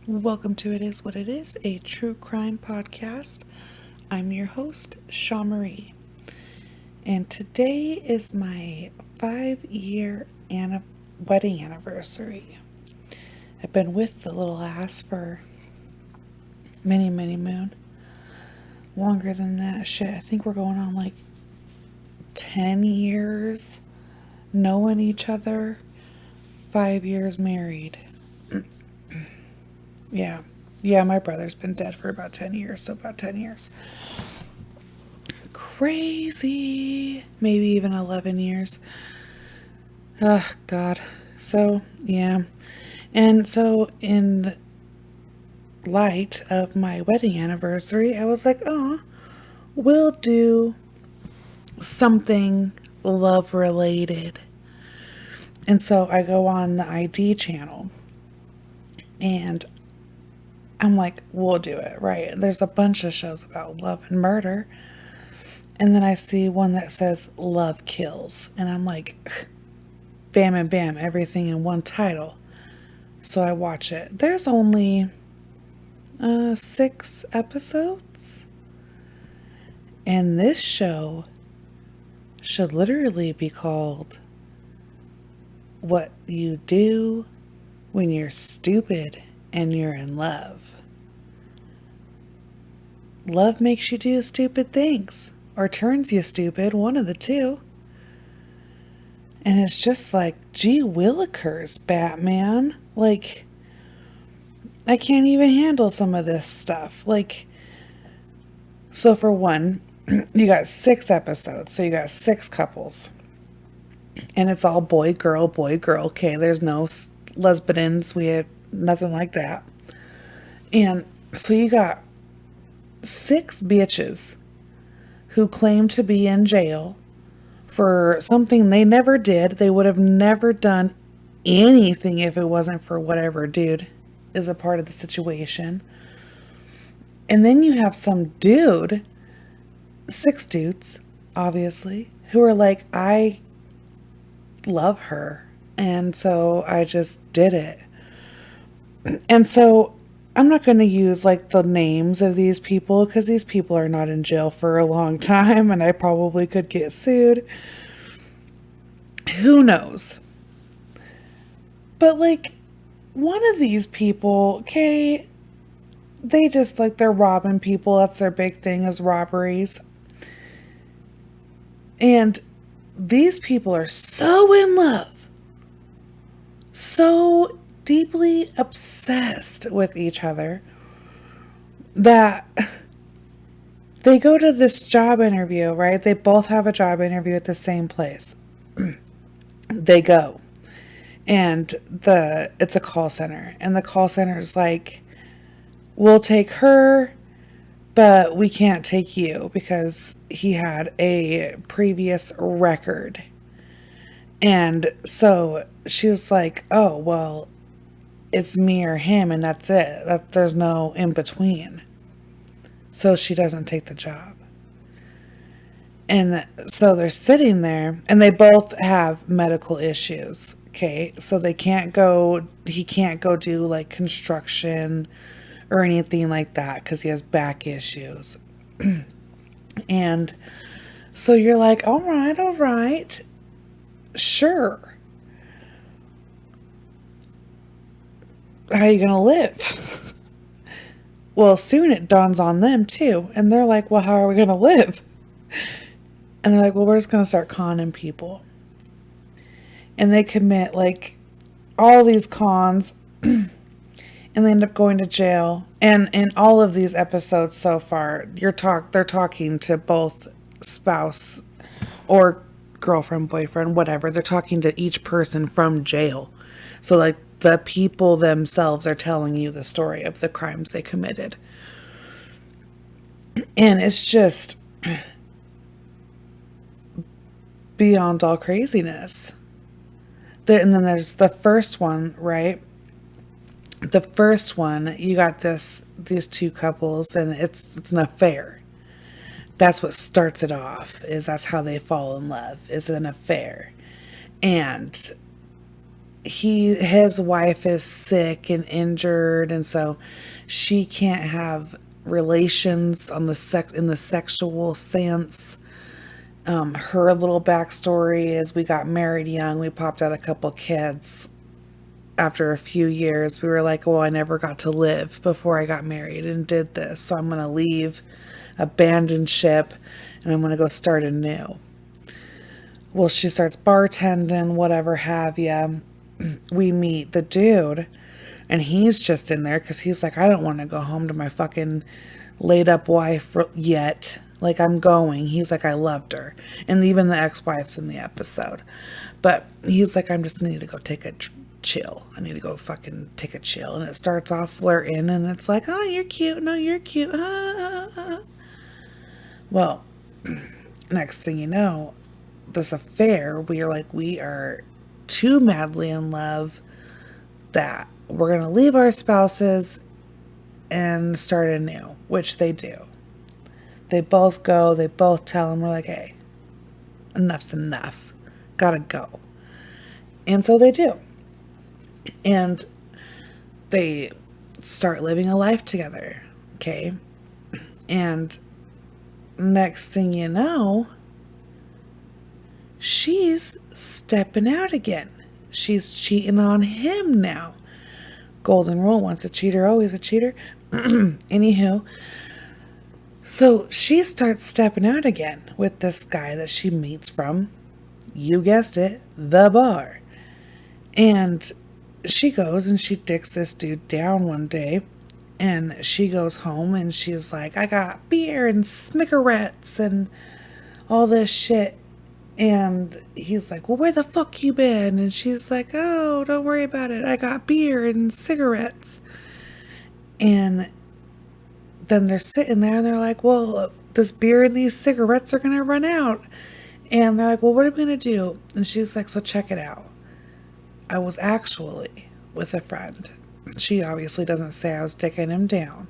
Welcome to It Is What It Is, a true crime podcast. I'm your host, Shaw Marie, and today is my 5-year wedding anniversary. I've been with the little ass for many, many moon. Longer than that, shit. I think we're going on like 10 years knowing each other, 5 years married. Yeah, my brother's been dead for about 10 years, so about 10 years. Crazy. Maybe even 11 years. Oh, God. So, yeah. And so, in light of my wedding anniversary, I was like, oh, we'll do something love related. And so I go on the ID channel and I'm like, we'll do it, right? There's a bunch of shows about love and murder. And then I see one that says Love Kills. And I'm like, bam and bam, everything in one title. So I watch it. There's only 6 episodes. And this show should literally be called What You Do When You're Stupid and You're in Love. Love makes you do stupid things or turns you stupid, one of the two. And it's just like, gee willikers, Batman. Like, I can't even handle some of this stuff. Like, so for one, you got 6 episodes, so you got 6 couples. And it's all boy, girl, boy, girl. Okay, there's no lesbians. We have nothing like that. And so you got 6 bitches who claim to be in jail for something they never did. They would have never done anything if it wasn't for whatever dude is a part of the situation. And then you have some dude, 6 dudes, obviously, who are like, I love her. And so I just did it. And so I'm not going to use like the names of these people because these people are not in jail for a long time and I probably could get sued. Who knows? But like one of these people, okay, they just like they're robbing people. That's their big thing is robberies. And these people are so in love, so deeply obsessed with each other that they go to this job interview, right? They both have a job interview at the same place. They go. And it's a call center. And the call center is like, we'll take her, but we can't take you because he had a previous record. And so she's like, oh, well, it's me or him, and that's it. There's no in between. So she doesn't take the job. And so they're sitting there, and they both have medical issues. Okay, so he can't go do like construction or anything like that because he has back issues. And so you're like, all right, sure. How are you going to live? Well, soon it dawns on them too. And they're like, well, how are we going to live? And they're like, well, we're just going to start conning people. And they commit like all these cons and they end up going to jail. And in all of these episodes so far, they're talking to both spouse or girlfriend, boyfriend, whatever. They're talking to each person from jail. So like the people themselves are telling you the story of the crimes they committed. And it's just beyond all craziness. And then there's the first one, right? The first one, you got these 2 couples, and it's an affair. That's what starts it off. That's how they fall in love. Is an affair, and his wife is sick and injured, and so she can't have relations on the in the sexual sense. Her little backstory is we got married young, we popped out a couple kids. After a few years, we were like, well, I never got to live before I got married and did this, so I'm going to leave, abandon ship, and I'm going to go start anew. Well, she starts bartending, whatever have you. We meet the dude, and he's just in there because he's like, I don't want to go home to my fucking laid up wife yet. Like, I'm going. He's like, I loved her. And even the ex wife's in the episode. But he's like, I'm just need to go take a chill. I need to go fucking take a chill. And it starts off flirting, and it's like, oh, you're cute. No, you're cute. Well, next thing you know, this affair, we are too madly in love that we're going to leave our spouses and start anew, which they do. They both go, they both tell him, we're like, hey, enough's enough. Gotta go. And so they do. And they start living a life together. Okay. And next thing you know, she's stepping out again. She's cheating on him now. Golden rule, once a cheater, always a cheater. Anywho, so she starts stepping out again with this guy that she meets from, you guessed it, the bar. And she goes and she dicks this dude down one day. And she goes home and she's like, I got beer and snickerettes and all this shit. And he's like, well, where the fuck you been? And she's like, oh, don't worry about it. I got beer and cigarettes. And then they're sitting there and they're like, well, this beer and these cigarettes are going to run out. And they're like, well, what are we going to do? And she's like, so check it out. I was actually with a friend. She obviously doesn't say I was dicking him down.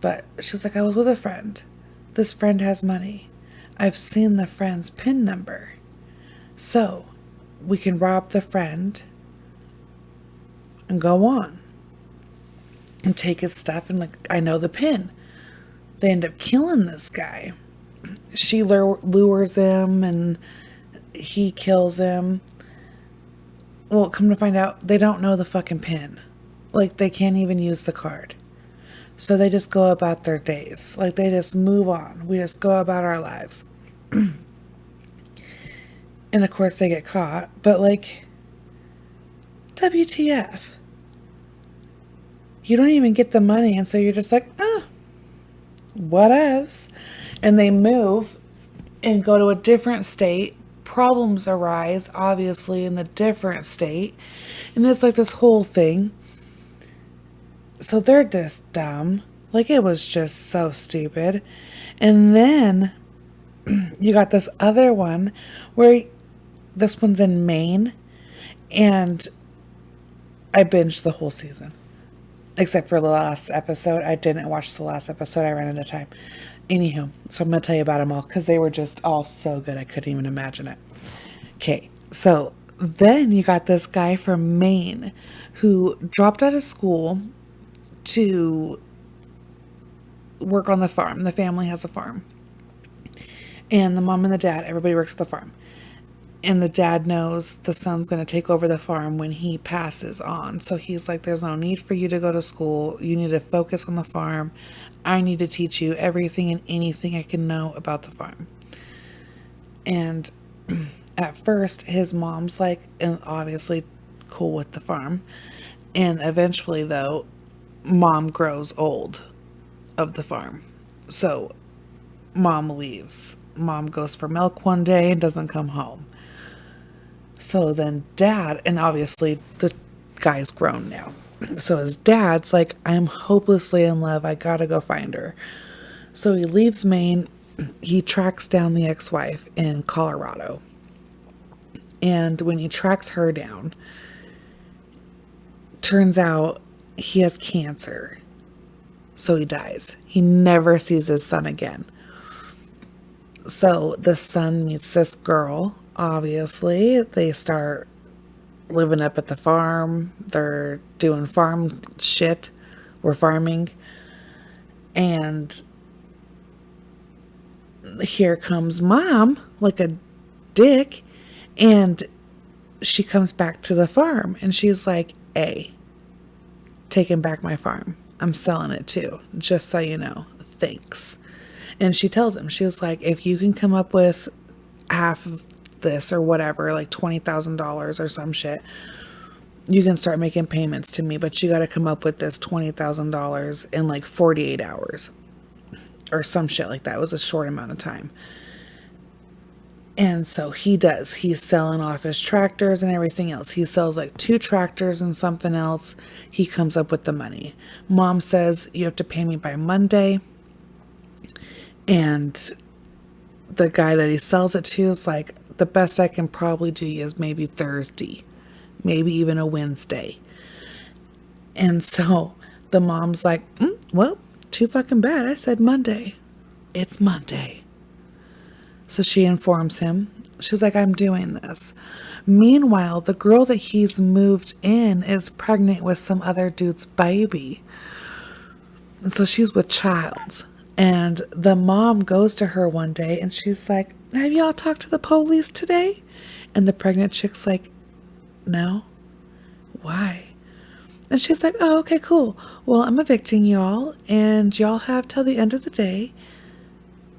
But she's like, I was with a friend. This friend has money. I've seen the friend's PIN number. So we can rob the friend and go on. And take his stuff and like, I know the PIN. They end up killing this guy. She lures him and he kills him. Well, come to find out, they don't know the fucking PIN. Like, they can't even use the card. So they just go about their days. Like, they just move on. We just go about our lives. And of course they get caught. But like, WTF? You don't even get the money. And so you're just like, whatevs. And they move and go to a different state. Problems arise, obviously, in the different state. And it's like this whole thing. So they're just dumb. Like, it was just so stupid. And then you got this other one where this one's in Maine. And I binged the whole season. Except for the last episode. I didn't watch the last episode. I ran out of time. Anywho, so I'm going to tell you about them all because they were just all so good. I couldn't even imagine it. Okay, so then you got this guy from Maine who dropped out of school to work on the farm. The family has a farm. And the mom and the dad, everybody works at the farm. And the dad knows the son's going to take over the farm when he passes on. So he's like, there's no need for you to go to school. You need to focus on the farm. I need to teach you everything and anything I can know about the farm. And at first, his mom's like, and obviously cool with the farm. And eventually, though, mom grows old of the farm. So mom leaves. Mom goes for milk one day and doesn't come home. So then dad, and obviously the guy's grown now. So his dad's like, I'm hopelessly in love. I gotta go find her. So he leaves Maine. He tracks down the ex-wife in Colorado. And when he tracks her down, turns out he has cancer. So he dies. He never sees his son again. So the son meets this girl, obviously. They start living up at the farm. They're doing farm shit. We're farming. And here comes mom, like a dick. And she comes back to the farm and she's like, hey, taking back my farm. I'm selling it too, just so you know. Thanks. And she tells him, she was like, if you can come up with half of this or whatever, like $20,000 or some shit, you can start making payments to me, but you got to come up with this $20,000 in like 48 hours or some shit like that. It was a short amount of time. And so he does. He's selling off his tractors and everything else. He sells like 2 tractors and something else. He comes up with the money. Mom says, you have to pay me by Monday. And the guy that he sells it to is like, the best I can probably do is maybe Thursday, maybe even a Wednesday. And so the mom's like, well, too fucking bad. I said Monday. It's Monday. So she informs him. She's like, I'm doing this. Meanwhile, the girl that he's moved in is pregnant with some other dude's baby. And so she's with child. And the mom goes to her one day and she's like, have y'all talked to the police today? And the pregnant chick's like, no. Why? And she's like, oh, okay, cool. Well, I'm evicting y'all and y'all have till the end of the day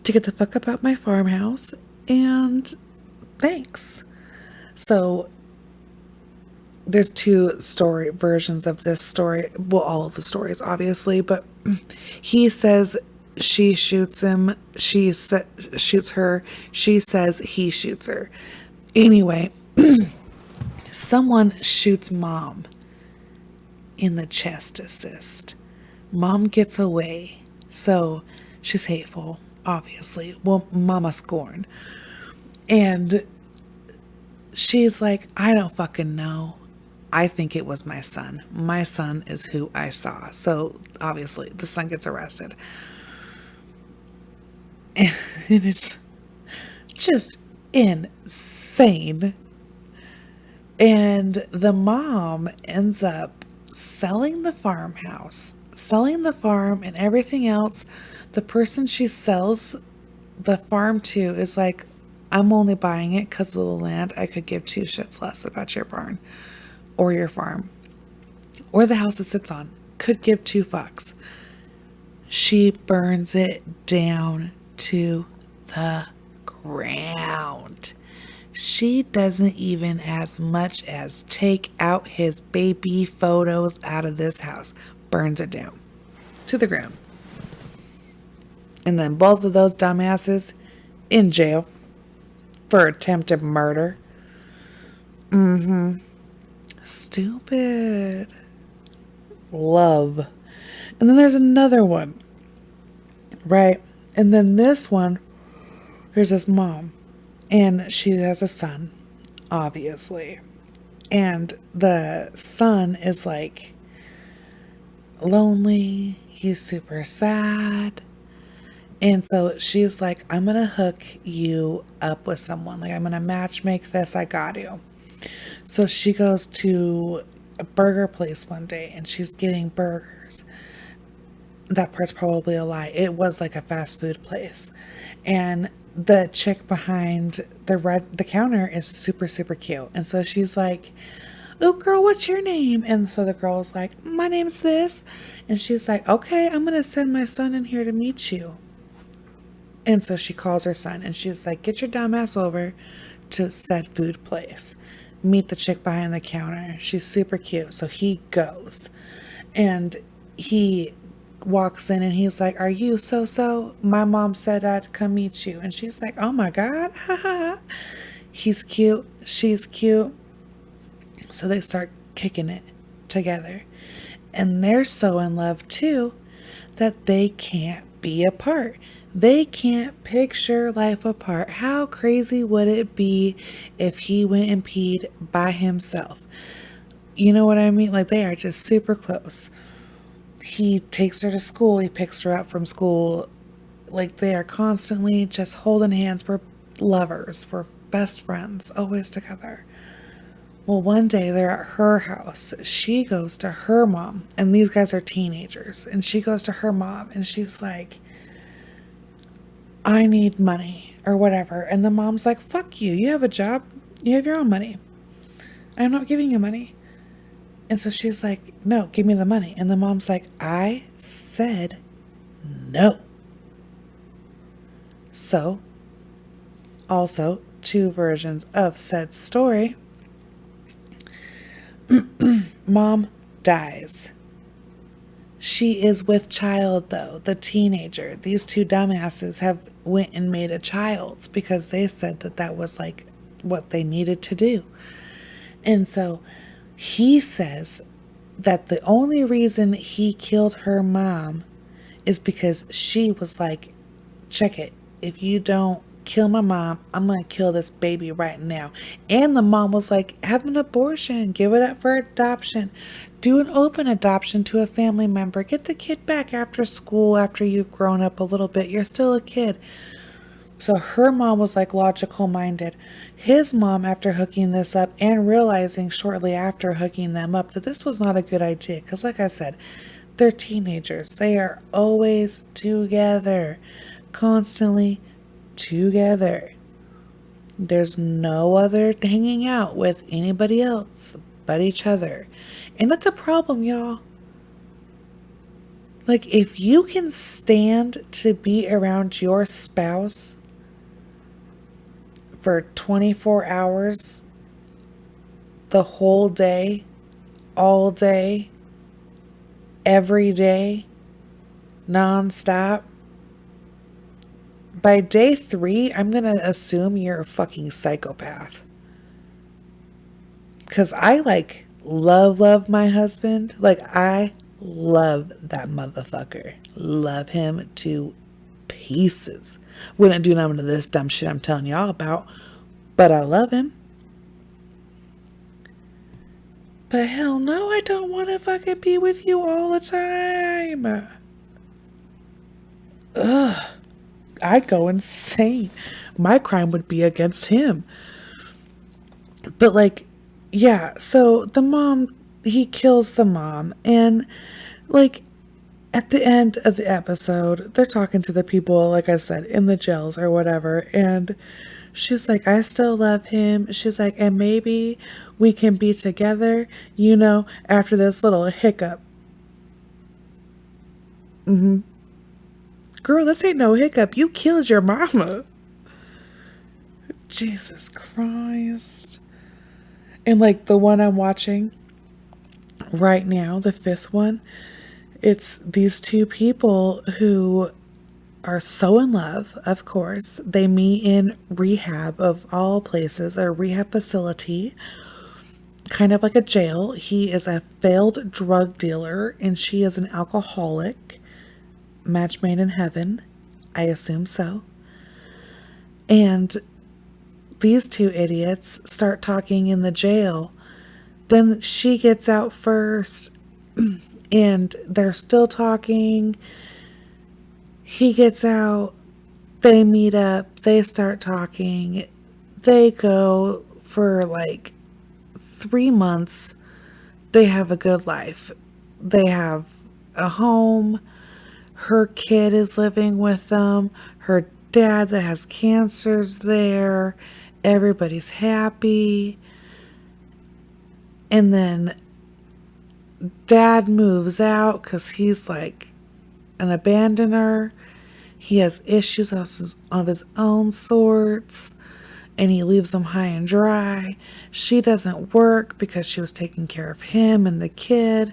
to get the fuck up out my farmhouse, and thanks. So there's 2 story versions of this story. Well, all of the stories, obviously, but he says she shoots him. She shoots her. She says he shoots her. Anyway, someone shoots mom in the chest assist. Mom gets away. So she's hateful. Obviously. Well, mama scorn. And she's like, I don't fucking know. I think it was my son. My son is who I saw. So obviously the son gets arrested. And it's just insane. And the mom ends up selling the farmhouse, selling the farm and everything else. The person she sells the farm to is like, I'm only buying it because of the land. I could give 2 shits less about your barn or your farm or the house it sits on. Could give 2 fucks. She burns it down to the ground. She doesn't even as much as take out his baby photos out of this house. Burns it down to the ground. And then both of those dumbasses in jail for attempted murder. Stupid. Love. And then there's another one. Right? And then this one, there's this mom. And she has a son, obviously. And the son is like lonely. He's super sad. And so she's like, I'm going to hook you up with someone. Like, I'm going to match make this. I got you. So she goes to a burger place one day and she's getting burgers. That part's probably a lie. It was like a fast food place. And the chick behind the counter is super, super cute. And so she's like, oh, girl, what's your name? And so the girl is like, my name's this. And she's like, okay, I'm going to send my son in here to meet you. And so she calls her son and she's like, get your dumb ass over to said food place. Meet the chick behind the counter. She's super cute. So he goes and he walks in and he's like, are you so? My mom said I'd come meet you. And she's like, oh my God. He's cute. She's cute. So they start kicking it together. And they're so in love too that they can't be apart. They can't picture life apart. How crazy would it be if he went and peed by himself? You know what I mean? Like, they are just super close. He takes her to school. He picks her up from school. Like, they are constantly just holding hands. We're lovers. We're best friends, always together. Well, one day they're at her house. She goes to her mom, and these guys are teenagers. And she goes to her mom, and she's like, I need money or whatever. And the mom's like, fuck you. You have a job. You have your own money. I'm not giving you money. And so she's like, no, give me the money. And the mom's like, I said no. So, also, two versions of said story. Mom dies. She is with child though, the teenager. These two dumbasses have went and made a child because they said that that was like what they needed to do. And so he says that the only reason he killed her mom is because she was like, check it. If you don't kill my mom, I'm going to kill this baby right now. And the mom was like, have an abortion, give it up for adoption, do an open adoption to a family member, get the kid back after school, after you've grown up a little bit. You're still a kid. So her mom was like logical minded. His mom, after hooking this up and realizing shortly after hooking them up that this was not a good idea, because like I said, they're teenagers. They are always together, constantly together. There's no other hanging out with anybody else but each other. And that's a problem, y'all. Like, if you can stand to be around your spouse for 24 hours, the whole day, all day, every day, nonstop, by day 3, I'm going to assume you're a fucking psychopath. Because I like love my husband. Like, I love that motherfucker. Love him to pieces. Wouldn't do none of this dumb shit I'm telling y'all about. But I love him. But hell no, I don't want to fucking be with you all the time. Ugh. I'd go insane. My crime would be against him. But like, yeah, so the mom, he kills the mom. And like, at the end of the episode, they're talking to the people, like I said, in the jails or whatever. And she's like, I still love him. She's like, and maybe we can be together, you know, after this little hiccup. Girl, this ain't no hiccup. You killed your mama. Jesus Christ. And like the one I'm watching right now, the 5th one, it's these two people who are so in love, of course. They meet in rehab, of all places, a rehab facility, kind of like a jail. He is a failed drug dealer and she is an alcoholic. Match made in heaven. I assume so. And these two idiots start talking in the jail. Then she gets out first and they're still talking. He gets out. They meet up. They start talking. They go for like 3 months. They have a good life. They have a home. Her kid is living with them. Her dad that has cancer's there. Everybody's happy. And then dad moves out because he's like an abandoner. He has issues of his own sorts. And he leaves them high and dry. She doesn't work because she was taking care of him and the kid.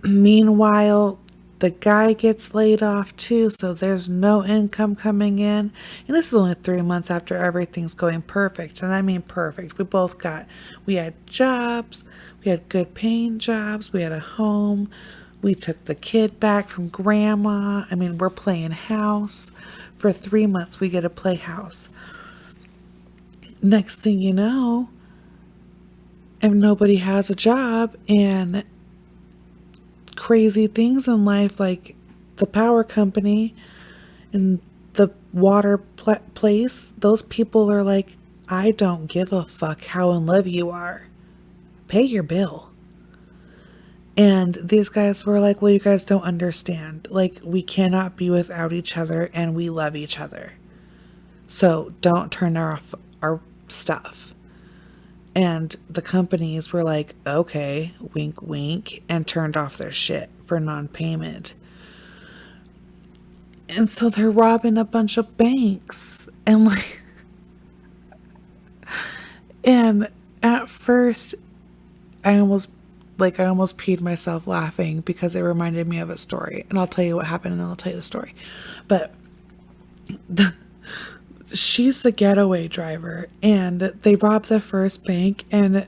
Meanwhile, the guy gets laid off too, so there's no income coming in. And this is only 3 months after everything's going perfect. And I mean perfect. We had jobs. We had good paying jobs. We had a home. We took the kid back from grandma. I mean, we're playing house. For 3 months, we get to play house. Next thing you know, if nobody has a job and crazy things in life like the power company and the water place, those people are like, I don't give a fuck how in love you are. pay your bill. And these guys were like, well, you guys don't understand. Like, we cannot be without each other and we love each other. So don't turn off our stuff. And the companies were like, okay, wink, wink, and turned off their shit for non-payment. And so they're robbing a bunch of banks. And like, and at first, I almost peed myself laughing because it reminded me of a story. And I'll tell you what happened and then I'll tell you the story. But she's the getaway driver and they robbed the first bank, and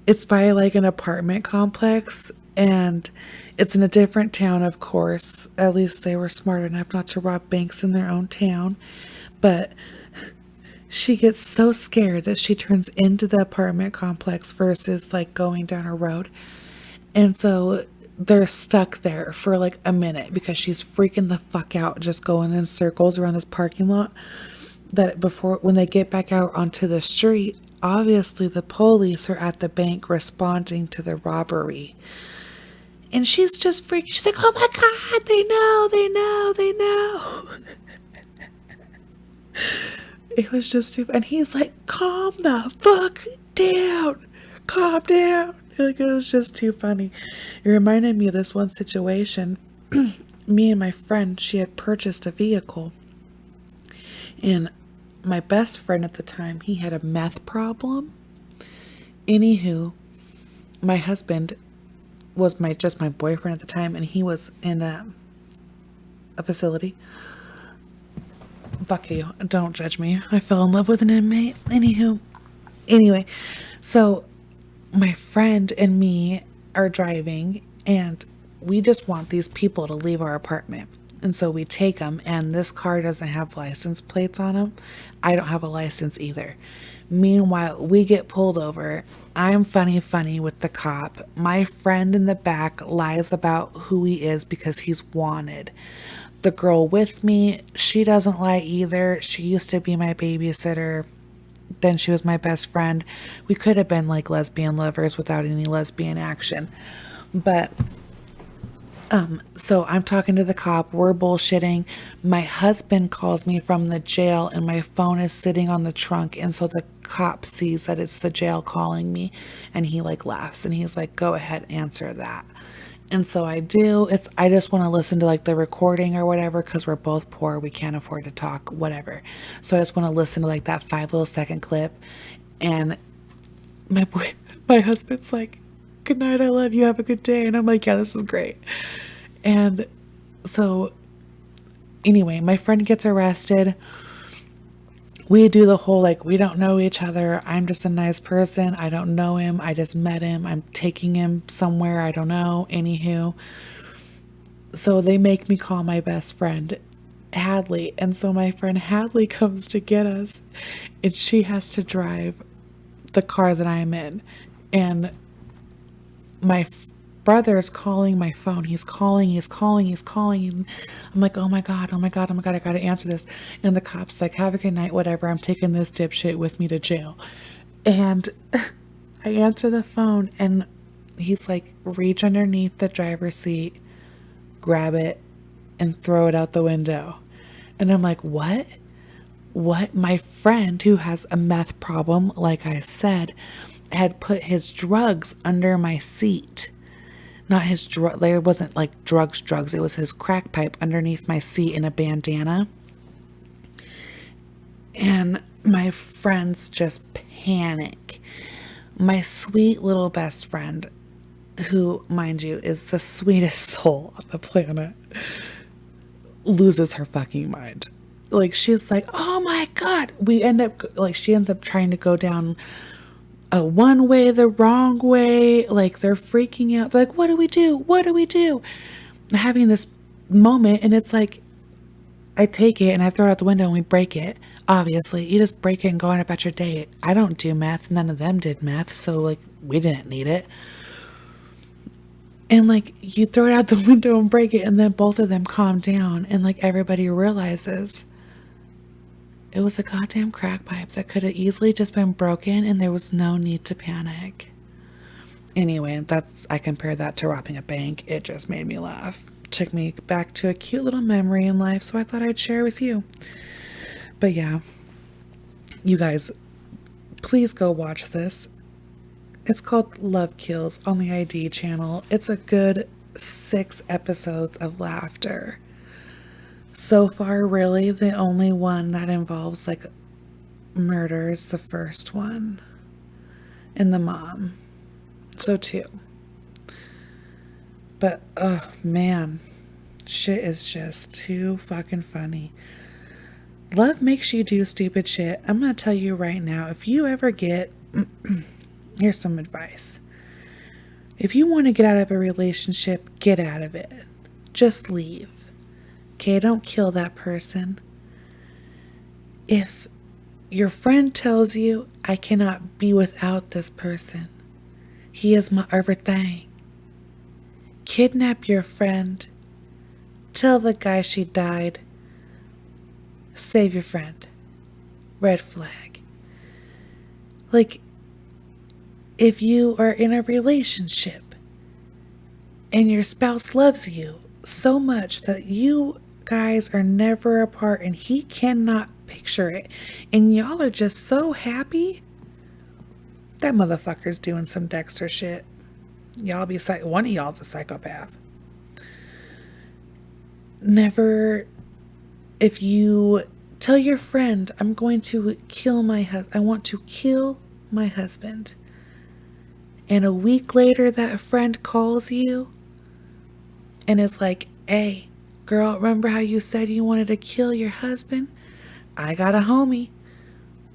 it's by like an apartment complex, and it's in a different town, of course. At least they were smart enough not to rob banks in their own town. But she gets so scared that she turns into the apartment complex versus like going down a road. And so they're stuck there for like a minute because she's freaking the fuck out, just going in circles around this parking lot. That before, when they get back out onto the street, obviously the police are at the bank responding to the robbery. And she's just freaked. She's like, oh my God, they know. It was just stupid. And he's like, calm the fuck down. Calm down. Like, it was just too funny. It reminded me of this one situation. Me and my friend, she had purchased a vehicle. And my best friend at the time, he had a meth problem. Anywho, my husband was just my boyfriend at the time, and he was in a facility. Fuck you. Don't judge me. I fell in love with an inmate. Anyway, so my friend and me are driving, and we just want these people to leave our apartment. And so we take them, and this car doesn't have license plates on them. I don't have a license either. Meanwhile, we get pulled over. I'm funny with the cop. My friend in the back lies about who he is because he's wanted. The girl with me, she doesn't lie either. She used to be my babysitter. Then she was my best friend. We could have been like lesbian lovers without any lesbian action. But so I'm talking to the cop, we're bullshitting. My husband calls me from the jail and my phone is sitting on the trunk. And so the cop sees that it's the jail calling me, and he like laughs and he's like, go ahead, answer that. And so I do. I just want to listen to like the recording or whatever, because we're both poor. We can't afford to talk, whatever. So I just want to listen to like that 5 little second clip. And my husband's like, good night, I love you, have a good day. And I'm like, yeah, this is great. And so anyway, my friend gets arrested. We do the whole, like, we don't know each other. I'm just a nice person. I don't know him. I just met him. I'm taking him somewhere. I don't know. Anywho. So they make me call my best friend, Hadley. And so my friend Hadley comes to get us, and she has to drive the car that I'm in. And my brother's calling my phone. He's calling. And I'm like, oh my God, I gotta answer this. And the cop's like, have a good night, whatever. I'm taking this dipshit with me to jail. And I answer the phone, and he's like, reach underneath the driver's seat, grab it, and throw it out the window. And I'm like, what? My friend, who has a meth problem, like I said, had put his drugs under my seat. Not his drug, there wasn't like drugs. It was his crack pipe underneath my seat in a bandana. And my friends just panic. My sweet little best friend, who, mind you, is the sweetest soul on the planet, loses her fucking mind. Like, she's like, oh my God. She ends up trying to go down one way, the wrong way. Like, they're freaking out. They're like, what do we do? Having this moment, and it's like, I take it and I throw it out the window and we break it. Obviously, you just break it and go on about your day. I don't do meth. None of them did meth. So like, we didn't need it. And like, you throw it out the window and break it, and then both of them calm down, and like, everybody realizes it was a goddamn crack pipe that could have easily just been broken, and there was no need to panic. Anyway, I compare that to robbing a bank. It just made me laugh. Took me back to a cute little memory in life, so I thought I'd share with you. But yeah, you guys, please go watch this. It's called Love Kills on the ID channel. It's a good 6 episodes of laughter. So far, really, the only one that involves like murder is the first one. And the mom. So 2. But, oh man, shit is just too fucking funny. Love makes you do stupid shit. I'm gonna tell you right now, if you ever get, here's some advice. If you want to get out of a relationship, get out of it. Just leave. Okay, don't kill that person. If your friend tells you, I cannot be without this person, he is my everything, kidnap your friend. Tell the guy she died. Save your friend. Red flag. Like, if you are in a relationship and your spouse loves you so much that you guys are never apart and he cannot picture it, and y'all are just so happy, that motherfucker's doing some Dexter shit. Y'all be one of y'all's a psychopath. Never, if you tell your friend, I'm going to kill my husband, I want to kill my husband, and a week later that friend calls you and is like, hey, girl, remember how you said you wanted to kill your husband? I got a homie.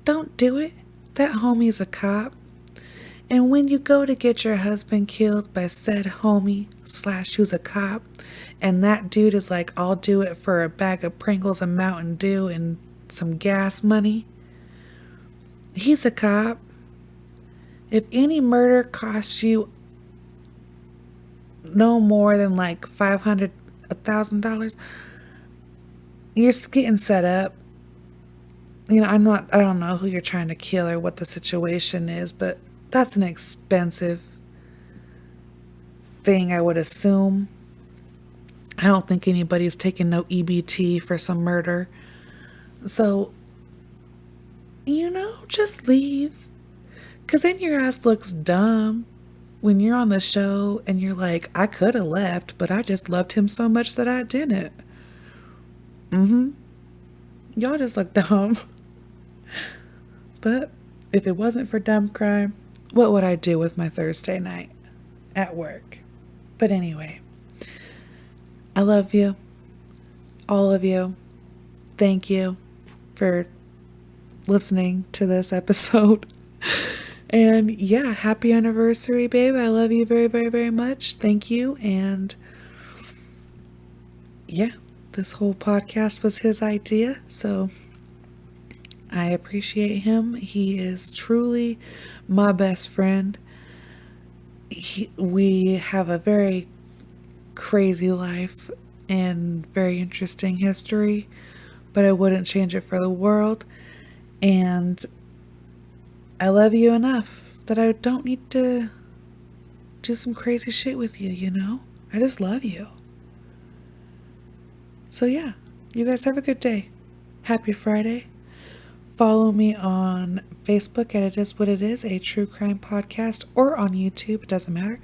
Don't do it. That homie's a cop. And when you go to get your husband killed by said homie / who's a cop, and that dude is like, I'll do it for a bag of Pringles, a Mountain Dew, and some gas money, he's a cop. If any murder costs you no more than like $500, $1,000, you're getting set up. You know, I don't know who you're trying to kill or what the situation is, but that's an expensive thing, I would assume. I don't think anybody's taking no EBT for some murder. So, just leave. Because then your ass looks dumb when you're on the show and you're like, I could have left, but I just loved him so much that I didn't. Y'all just look dumb. But if it wasn't for dumb crime, what would I do with my Thursday night at work? But anyway, I love you, all of you. Thank you for listening to this episode. And yeah, happy anniversary, babe. I love you very, very, very much. Thank you. And yeah, this whole podcast was his idea, so I appreciate him. He is truly my best friend. We have a very crazy life and very interesting history, but I wouldn't change it for the world. And I love you enough that I don't need to do some crazy shit with you, I just love you. So yeah, you guys have a good day. Happy Friday. Follow me on Facebook at It Is What It Is, a true crime podcast, or on YouTube, it doesn't matter.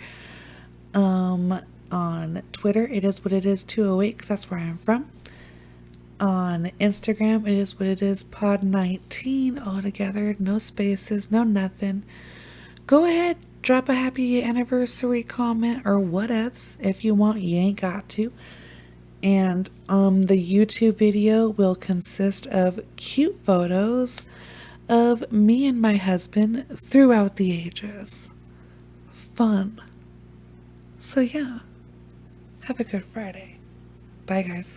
On Twitter, It Is What It Is 208, because that's where I'm from. On Instagram, It Is What It Is Pod 19, all together, no spaces, no nothing. Go ahead, drop a happy anniversary comment or whatevs if you want. You ain't got to. And the YouTube video will consist of cute photos of me and my husband throughout the ages. Fun. So yeah, have a good Friday. Bye guys.